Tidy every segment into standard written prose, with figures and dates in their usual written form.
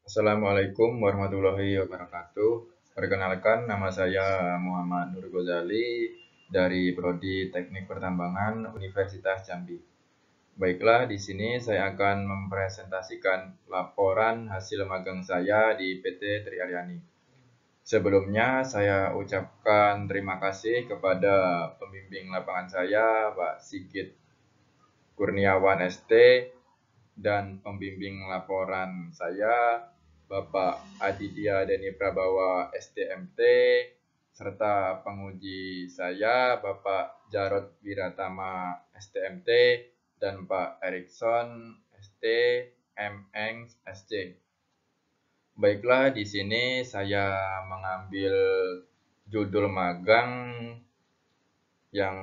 Assalamualaikum warahmatullahi wabarakatuh. Perkenalkan, nama saya Muhammad Nur Ghazali dari Prodi Teknik Pertambangan Universitas Jambi. Baiklah, di sini saya akan mempresentasikan laporan hasil magang saya di PT Triaryani. Sebelumnya, saya ucapkan terima kasih kepada pembimbing lapangan saya, Pak Sigit Kurniawan ST, dan pembimbing laporan saya, Bapak Aditya Deni Prabawa STMT, serta penguji saya, Bapak Jarod Wiratama STMT, dan Pak Erikson ST, MN SC. Baiklah, di sini saya mengambil judul magang yang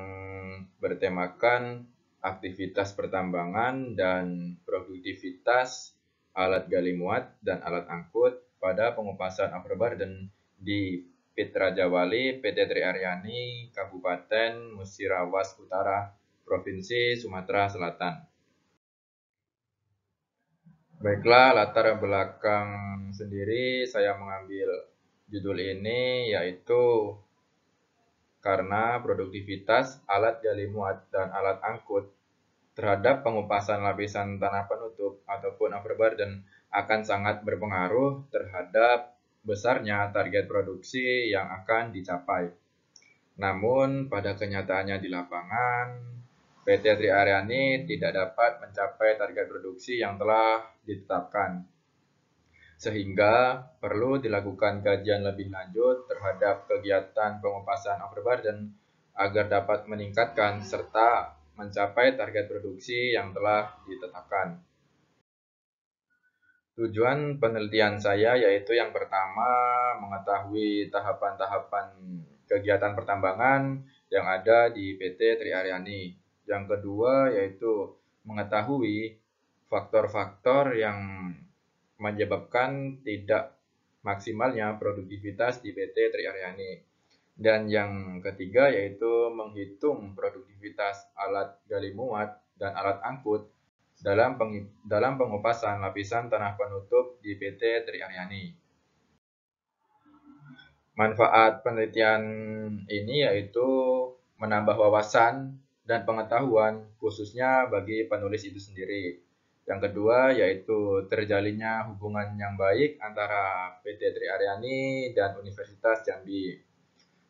bertemakan aktivitas pertambangan dan produktivitas alat gali muat dan alat angkut pada pengupasan overburden di Pit Rajawali, PT Triaryani, Kabupaten Musirawas Utara, Provinsi Sumatera Selatan. Baiklah, latar belakang sendiri saya mengambil judul ini yaitu karena produktivitas alat gali muat dan alat angkut terhadap pengupasan lapisan tanah penutup ataupun overburden akan sangat berpengaruh terhadap besarnya target produksi yang akan dicapai. Namun, pada kenyataannya di lapangan, PT Triaryani tidak dapat mencapai target produksi yang telah ditetapkan. Sehingga perlu dilakukan kajian lebih lanjut terhadap kegiatan pengupasan overburden agar dapat meningkatkan serta mencapai target produksi yang telah ditetapkan. Tujuan penelitian saya yaitu yang pertama, mengetahui tahapan-tahapan kegiatan pertambangan yang ada di PT Triaryani. Yang kedua yaitu mengetahui faktor-faktor yang menyebabkan tidak maksimalnya produktivitas di PT Triaryani. Dan yang ketiga yaitu menghitung produktivitas alat gali muat dan alat angkut dalam pengupasan lapisan tanah penutup di PT Triaryani. Manfaat penelitian ini yaitu menambah wawasan dan pengetahuan khususnya bagi penulis itu sendiri. Yang kedua yaitu terjalinnya hubungan yang baik antara PT Triaryani dan Universitas Jambi.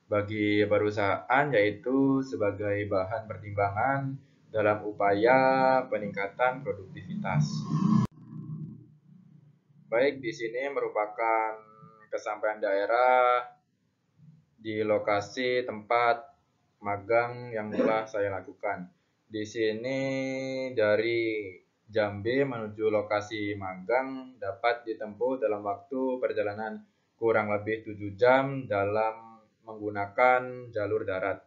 Bagi perusahaan yaitu sebagai bahan pertimbangan dalam upaya peningkatan produktivitas. Baik, di sini merupakan kesampaian daerah di lokasi tempat magang yang telah saya lakukan. Di sini dari Jambi menuju lokasi magang dapat ditempuh dalam waktu perjalanan kurang lebih 7 jam dalam menggunakan jalur darat.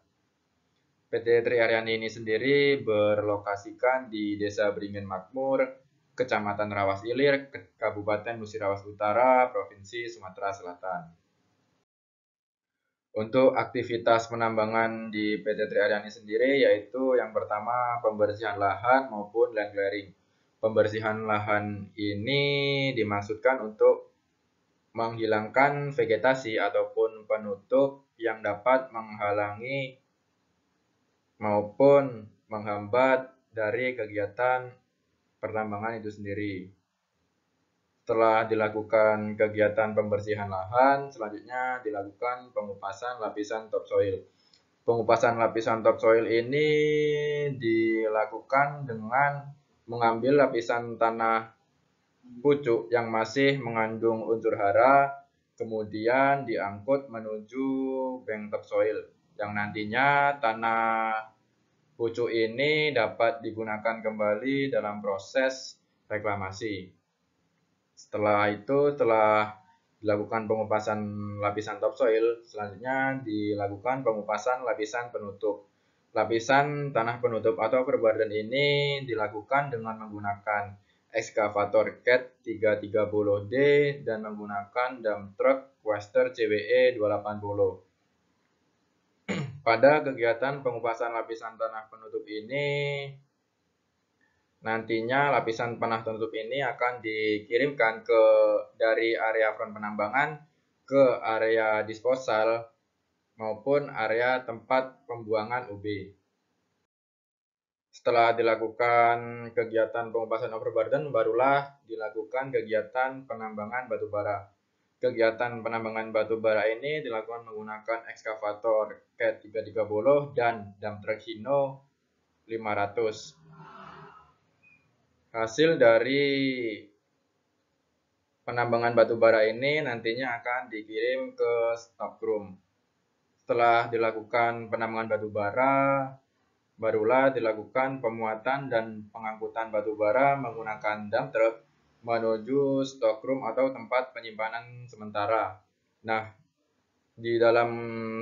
PT Triaryani ini sendiri berlokasikan di Desa Beringin Makmur, Kecamatan Rawas Ilir, Kabupaten Musirawas Utara, Provinsi Sumatera Selatan. Untuk aktivitas penambangan di PT Triaryani sendiri yaitu yang pertama pembersihan lahan maupun land clearing. Pembersihan lahan ini dimaksudkan untuk menghilangkan vegetasi ataupun penutup yang dapat menghalangi maupun menghambat dari kegiatan pertambangan itu sendiri. Setelah dilakukan kegiatan pembersihan lahan, selanjutnya dilakukan pengupasan lapisan topsoil. Pengupasan lapisan topsoil ini dilakukan dengan mengambil lapisan tanah pucuk yang masih mengandung unsur hara, kemudian diangkut menuju bank topsoil, yang nantinya tanah pucuk ini dapat digunakan kembali dalam proses reklamasi. Setelah dilakukan pengupasan lapisan topsoil, selanjutnya dilakukan pengupasan lapisan penutup. Lapisan tanah penutup atau overburden ini dilakukan dengan menggunakan ekskavator CAT 330D dan menggunakan dump truck Quester CWE 280. Pada kegiatan pengupasan lapisan tanah penutup ini, Nantinya lapisan panah tutup ini akan dikirimkan dari area front penambangan ke area disposal maupun area tempat pembuangan UB. Setelah dilakukan kegiatan pengupasan overburden, barulah dilakukan kegiatan penambangan batu bara. Kegiatan penambangan batu bara ini dilakukan menggunakan ekskavator CAT 330 dan dump truck Hino 500. Hasil dari penambangan batu bara ini nantinya akan dikirim ke stockroom. Setelah dilakukan penambangan batu bara, barulah dilakukan pemuatan dan pengangkutan batu bara menggunakan dump truck menuju stockroom atau tempat penyimpanan sementara. Nah, di dalam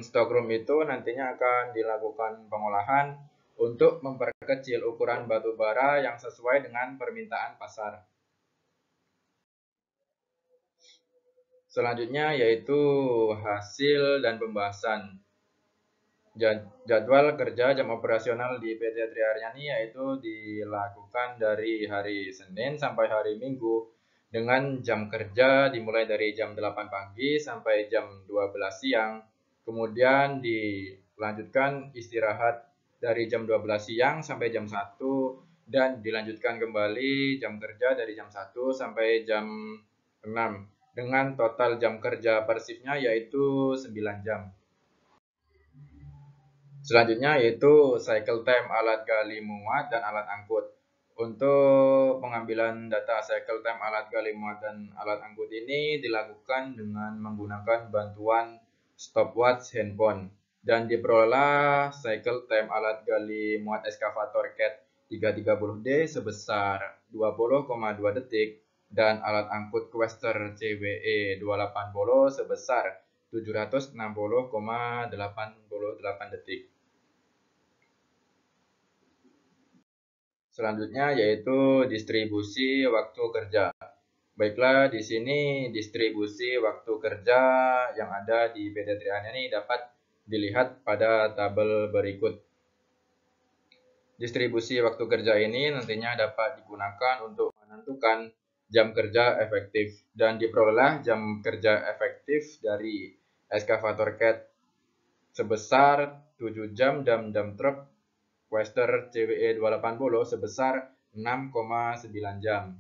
stockroom itu nantinya akan dilakukan pengolahan untuk memperkecil ukuran batu bara yang sesuai dengan permintaan pasar. Selanjutnya yaitu hasil dan pembahasan. Jadwal kerja jam operasional di PT Triaryani yaitu dilakukan dari hari Senin sampai hari Minggu dengan jam kerja dimulai dari jam 8 pagi sampai jam 12 siang. Kemudian dilanjutkan istirahat dari jam 12 siang sampai jam 1 dan dilanjutkan kembali jam kerja dari jam 1 sampai jam 6 dengan total jam kerja per shiftnya yaitu 9 jam. Selanjutnya yaitu cycle time alat gali muat dan alat angkut. Untuk pengambilan data cycle time alat gali muat dan alat angkut ini dilakukan dengan menggunakan bantuan stopwatch handphone dan diperoleh cycle time alat gali muat eskavator CAT 330D sebesar 20,2 detik dan alat angkut Quester CWE 280 sebesar 760,88 detik. Selanjutnya yaitu distribusi waktu kerja. Baiklah, di sini distribusi waktu kerja yang ada di PT Triaryani ini dapat dilihat pada tabel berikut. Distribusi waktu kerja ini nantinya dapat digunakan untuk menentukan jam kerja efektif dan diperoleh jam kerja efektif dari eskavator CAT sebesar 7 jam dan dump truck Quester CWE 280 sebesar 6,9 jam.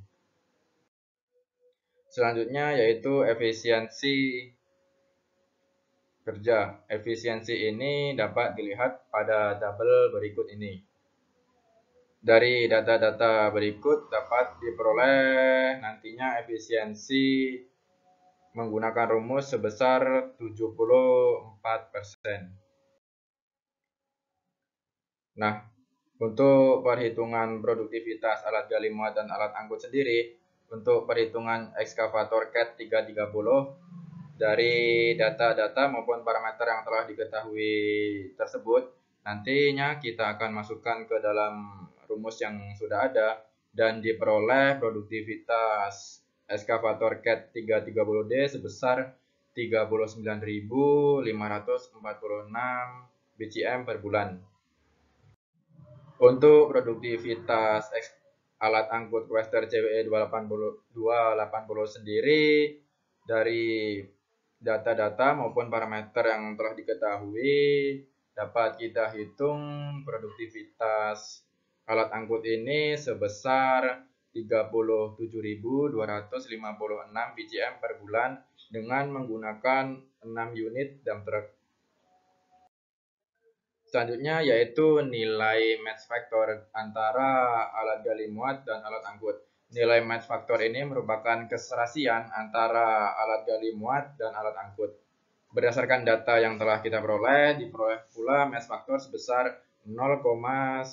Selanjutnya yaitu efisiensi kerja. Efisiensi ini dapat dilihat pada tabel berikut ini. Dari data-data berikut dapat diperoleh nantinya efisiensi menggunakan rumus sebesar 74%. Nah, untuk perhitungan produktivitas alat gali muat dan alat angkut sendiri, untuk perhitungan ekskavator CAT 330 dari data-data maupun parameter yang telah diketahui tersebut, nantinya kita akan masukkan ke dalam rumus yang sudah ada dan diperoleh produktivitas ekskavator CAT 330D sebesar 39.546 BCM per bulan. Untuk produktivitas alat angkut Quester CWE 280 sendiri dari data-data maupun parameter yang telah diketahui dapat kita hitung produktivitas alat angkut ini sebesar 37.256 BCM per bulan dengan menggunakan 6 unit dump truck. Selanjutnya yaitu nilai match factor antara alat gali muat dan alat angkut. Nilai match factor ini merupakan keserasian antara alat gali muat dan alat angkut. Berdasarkan data yang telah kita peroleh, diperoleh pula match factor sebesar 0,95.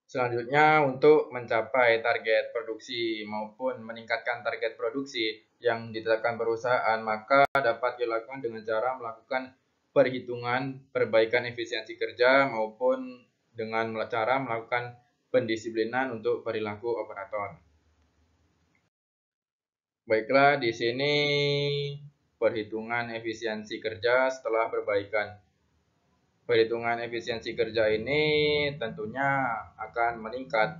Selanjutnya untuk mencapai target produksi maupun meningkatkan target produksi yang ditetapkan perusahaan, maka dapat dilakukan dengan cara melakukan perhitungan perbaikan efisiensi kerja maupun dengan cara melakukan pendisiplinan untuk perilaku operator. Baiklah, di sini perhitungan efisiensi kerja setelah perbaikan. Perhitungan efisiensi kerja ini tentunya akan meningkat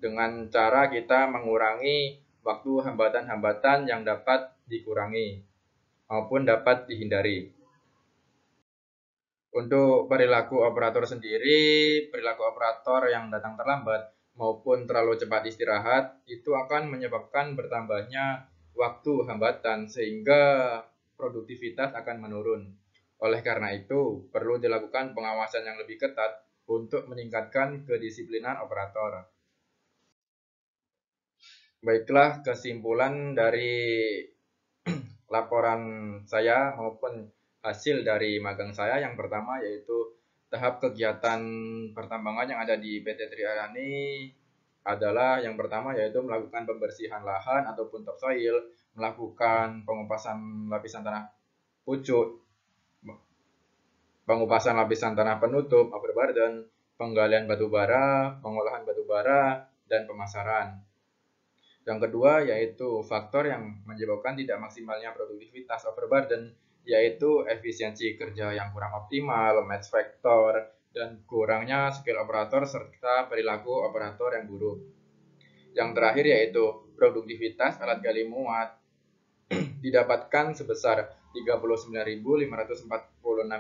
dengan cara kita mengurangi waktu hambatan-hambatan yang dapat dikurangi maupun dapat dihindari. Untuk perilaku operator sendiri, perilaku operator yang datang terlambat maupun terlalu cepat istirahat itu akan menyebabkan bertambahnya waktu hambatan sehingga produktivitas akan menurun. Oleh karena itu, perlu dilakukan pengawasan yang lebih ketat untuk meningkatkan kedisiplinan operator. Baiklah, kesimpulan dari laporan saya maupun hasil dari magang saya yang pertama yaitu tahap kegiatan pertambangan yang ada di PT Triarani adalah yang pertama yaitu melakukan pembersihan lahan ataupun topsoil, melakukan pengupasan lapisan tanah pucuk, pengupasan lapisan tanah penutup, overburden, penggalian batu bara, pengolahan batu bara, dan pemasaran. Yang kedua yaitu faktor yang menyebabkan tidak maksimalnya produktivitas overburden, yaitu efisiensi kerja yang kurang optimal, match factor, dan kurangnya skill operator serta perilaku operator yang buruk. Yang terakhir yaitu produktivitas alat gali muat didapatkan sebesar 39.546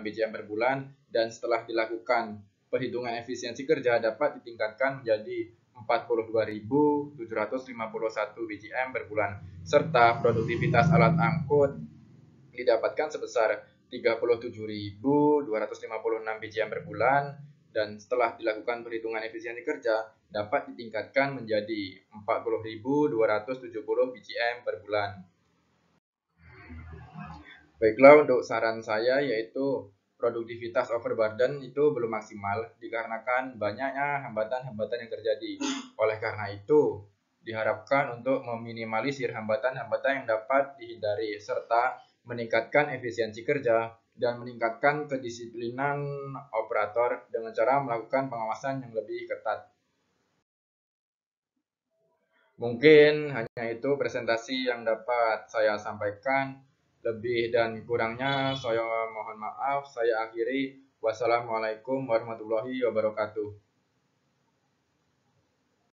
BCM per bulan dan setelah dilakukan perhitungan efisiensi kerja dapat ditingkatkan menjadi 42.751 BCM per bulan serta produktivitas alat angkut didapatkan sebesar 37.256 BCM per bulan dan setelah dilakukan perhitungan efisiensi kerja dapat ditingkatkan menjadi 40.270 BCM per bulan. Baiklah, untuk saran saya yaitu produktivitas overburden itu belum maksimal dikarenakan banyaknya hambatan-hambatan yang terjadi. Oleh karena itu, diharapkan untuk meminimalisir hambatan-hambatan yang dapat dihindari serta meningkatkan efisiensi kerja dan meningkatkan kedisiplinan operator dengan cara melakukan pengawasan yang lebih ketat. Mungkin hanya itu presentasi yang dapat saya sampaikan. Lebih dan kurangnya saya mohon maaf. Saya akhiri. Wassalamualaikum warahmatullahi wabarakatuh.